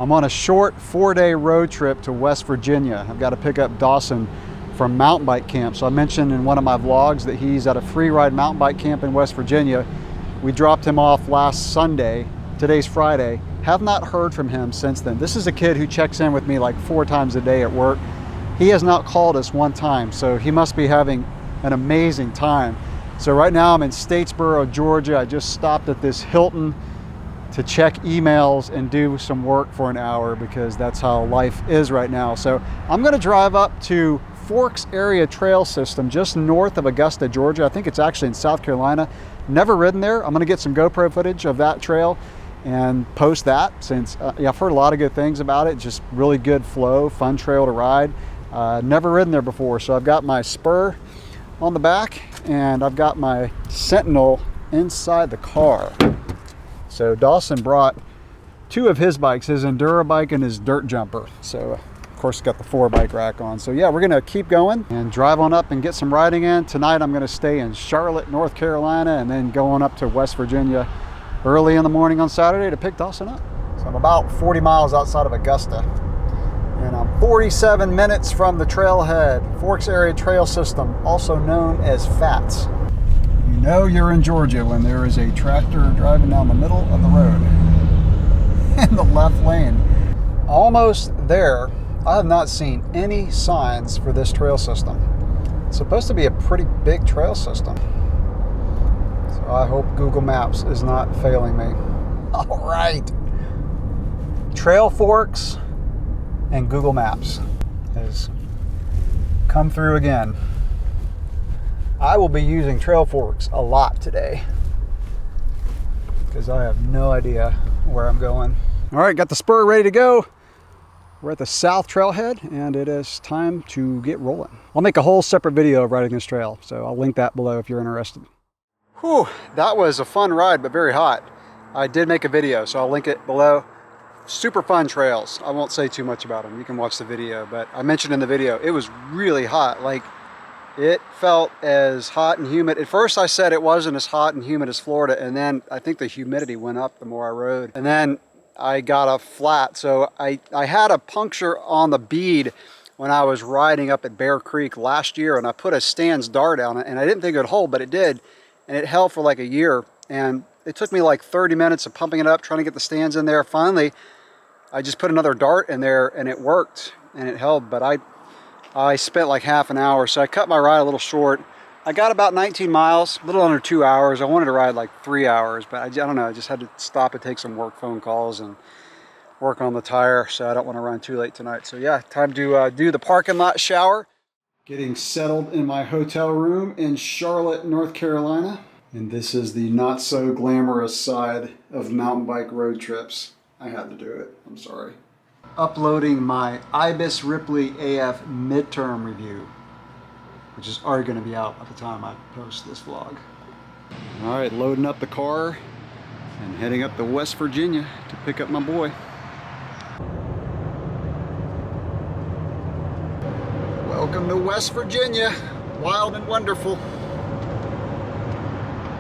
I'm on a short 4-day road trip to West Virginia. I've got to pick up Dawson from mountain bike camp. So I mentioned in one of my vlogs that he's at a free ride mountain bike camp in West Virginia. We dropped him off last Sunday. Today's Friday. Have not heard from him since then. This is a kid who checks in with me like 4 times a day at work. He has not called us one time, so he must be having an amazing time. So right now I'm in Statesboro, Georgia. I just stopped at this Hilton to check emails and do some work for an hour because that's how life is right now. So I'm gonna drive up to Forks Area Trail System just north of Augusta, Georgia. I think it's actually in South Carolina. Never ridden there. I'm gonna get some GoPro footage of that trail and post that since yeah, I've heard a lot of good things about it. Just really good flow, fun trail to ride. Never ridden there before. So I've got my Spur on the back and I've got my Sentinel inside the car. So Dawson brought 2 of his bikes, his Enduro bike and his dirt jumper. So of course got the 4 bike rack on. So yeah, we're gonna keep going and drive on up and get some riding in. Tonight I'm gonna stay in Charlotte, North Carolina, and then go on up to West Virginia early in the morning on Saturday to pick Dawson up. So I'm about 40 miles outside of Augusta. And I'm 47 minutes from the trailhead, Forks Area Trail System, also known as FATS. You know you're in Georgia when there is a tractor driving down the middle of the road in the left lane. Almost there. I have not seen any signs for this trail system. It's supposed to be a pretty big trail system. So I hope Google Maps is not failing me. All right. Trail Forks and Google Maps has come through again. I will be using Trail Forks a lot today because I have no idea where I'm going. All right, got the Spur ready to go. We're at the South Trailhead and it is time to get rolling. I'll make a whole separate video of riding this trail, so I'll link that below if you're interested. Whew, that was a fun ride, but very hot. I did make a video, so I'll link it below. Super fun trails. I won't say too much about them. You can watch the video, but I mentioned in the video, it was really hot. Like, it felt as hot and humid. At first I said it wasn't as hot and humid as Florida, and then I think the humidity went up the more I rode. And then I got a flat, so I had a puncture on the bead when I was riding up at Bear Creek last year, and I put a Stan's dart on it, and I didn't think it would hold, but it did, and it held for like a year. And it took me like 30 minutes of pumping it up, trying to get the stands in there. Finally, I just put another dart in there, and it worked, and it held, but I spent like half an hour, so I cut my ride a little short. I got about 19 miles, a little under 2 hours. I wanted to ride like 3 hours, but I don't know, I just had to stop and take some work phone calls and work on the tire, so I don't want to run too late tonight. So yeah, time to do the parking lot shower. Getting settled in my hotel room in Charlotte, North Carolina. And this is the not so glamorous side of mountain bike road trips. I had to do it, I'm sorry. Uploading my Ibis Ripley AF midterm review, which is already going to be out at the time I post this vlog. All right, loading up the car and heading up to West Virginia to pick up my boy. Welcome to West Virginia, wild and wonderful.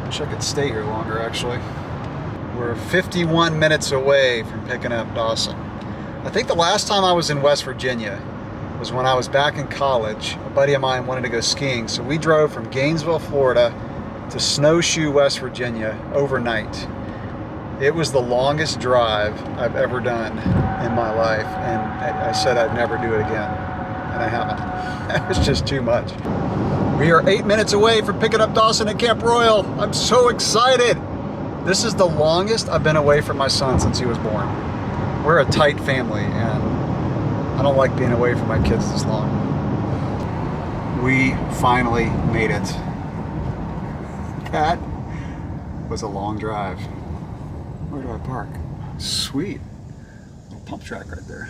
Wish I could stay here longer, actually. We're 51 minutes away from picking up Dawson. I think the last time I was in West Virginia was when I was back in college. A buddy of mine wanted to go skiing, so we drove from Gainesville, Florida to Snowshoe, West Virginia overnight. It was the longest drive I've ever done in my life, and I said I'd never do it again, and I haven't. It was just too much. We are 8 minutes away from picking up Dawson at Camp Royal. I'm so excited. This is the longest I've been away from my son since he was born. We're a tight family, and I don't like being away from my kids this long. We finally made it. That was a long drive. Where do I park? Sweet. Little pump track right there.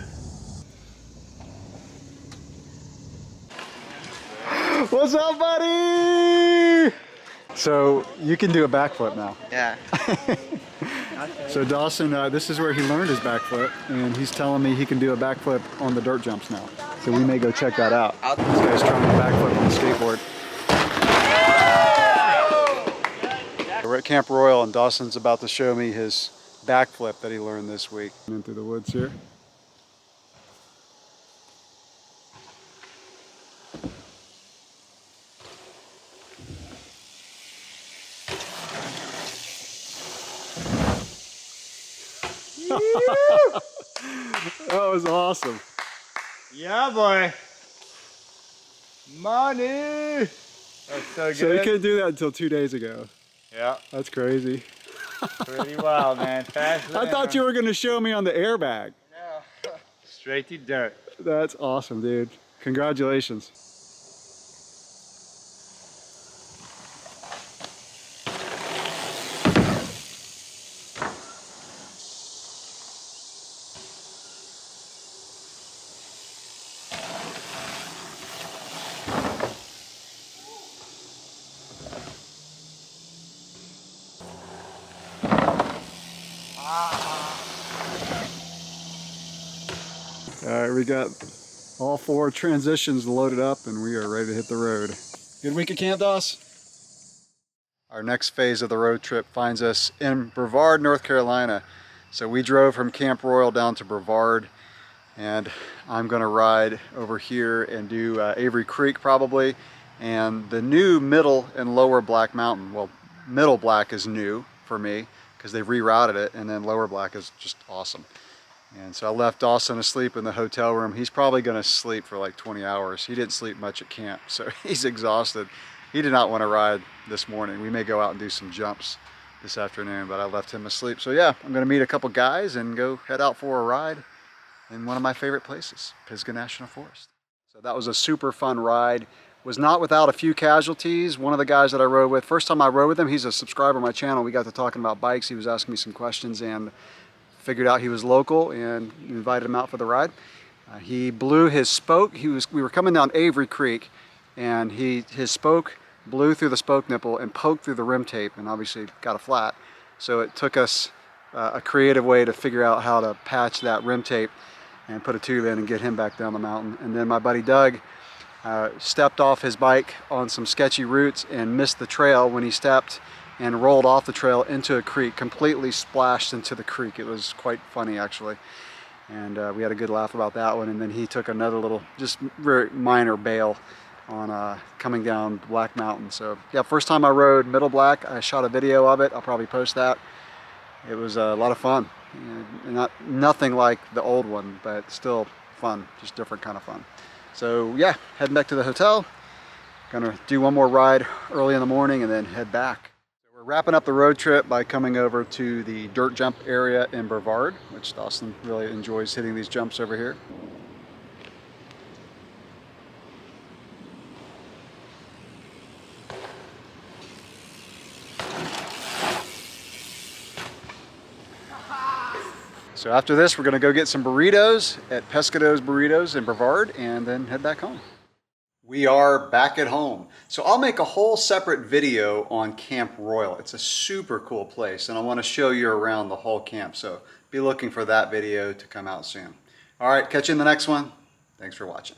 What's up, buddy? So you can do a backflip now. Yeah. So Dawson, this is where he learned his backflip, and he's telling me he can do a backflip on the dirt jumps now. So we may go check that out. This guy's trying to backflip on the skateboard. We're at Camp Royal, and Dawson's about to show me his backflip that he learned this week. In through the woods here. That was awesome. Yeah, boy. Money. That's so good. So you couldn't do that until 2 days ago. Yeah. That's crazy. Pretty wild, man. Fast. I thought you were going to show me on the airbag. No. Straight to dirt. That's awesome, dude. Congratulations. All right, we got all 4 transitions loaded up and we are ready to hit the road. Good week at camp, Doss? Our next phase of the road trip finds us in Brevard, North Carolina. So we drove from Camp Royal down to Brevard, and I'm gonna ride over here and do Avery Creek probably, and the new Middle and Lower Black Mountain. Well, Middle Black is new for me because they've rerouted it, and then Lower Black is just awesome. And so I left Dawson asleep in the hotel room. He's probably gonna sleep for like 20 hours. He didn't sleep much at camp, so he's exhausted. He did not want to ride this morning. We may go out and do some jumps this afternoon, but I left him asleep. So yeah, I'm gonna meet a couple guys and go head out for a ride in one of my favorite places, Pisgah National Forest. So that was a super fun ride. Was not without a few casualties. One of the guys that I rode with, first time I rode with him, he's a subscriber of my channel. We got to talking about bikes. He was asking me some questions and figured out he was local and invited him out for the ride. He blew his spoke. We were coming down Avery Creek, and his spoke blew through the spoke nipple and poked through the rim tape, and obviously got a flat. So it took us a creative way to figure out how to patch that rim tape and put a tube in and get him back down the mountain. And then my buddy Doug stepped off his bike on some sketchy routes and missed the trail when he stepped and rolled off the trail into a creek, completely splashed into the creek. It was quite funny, actually. And we had a good laugh about that one. And then he took another little, just very minor bail on coming down Black Mountain. So yeah, first time I rode Middle Black. I shot a video of it. I'll probably post that. It was a lot of fun. And nothing like the old one, but still fun, just different kind of fun. So yeah, heading back to the hotel. Gonna do one more ride early in the morning and then head back. We're wrapping up the road trip by coming over to the dirt jump area in Brevard, which Dawson really enjoys hitting these jumps over here. So after this, we're gonna go get some burritos at Pescado's Burritos in Brevard and then head back home. We are back at home. So I'll make a whole separate video on Camp Royal. It's a super cool place and I want to show you around the whole camp. So be looking for that video to come out soon. All right, catch you in the next one. Thanks for watching.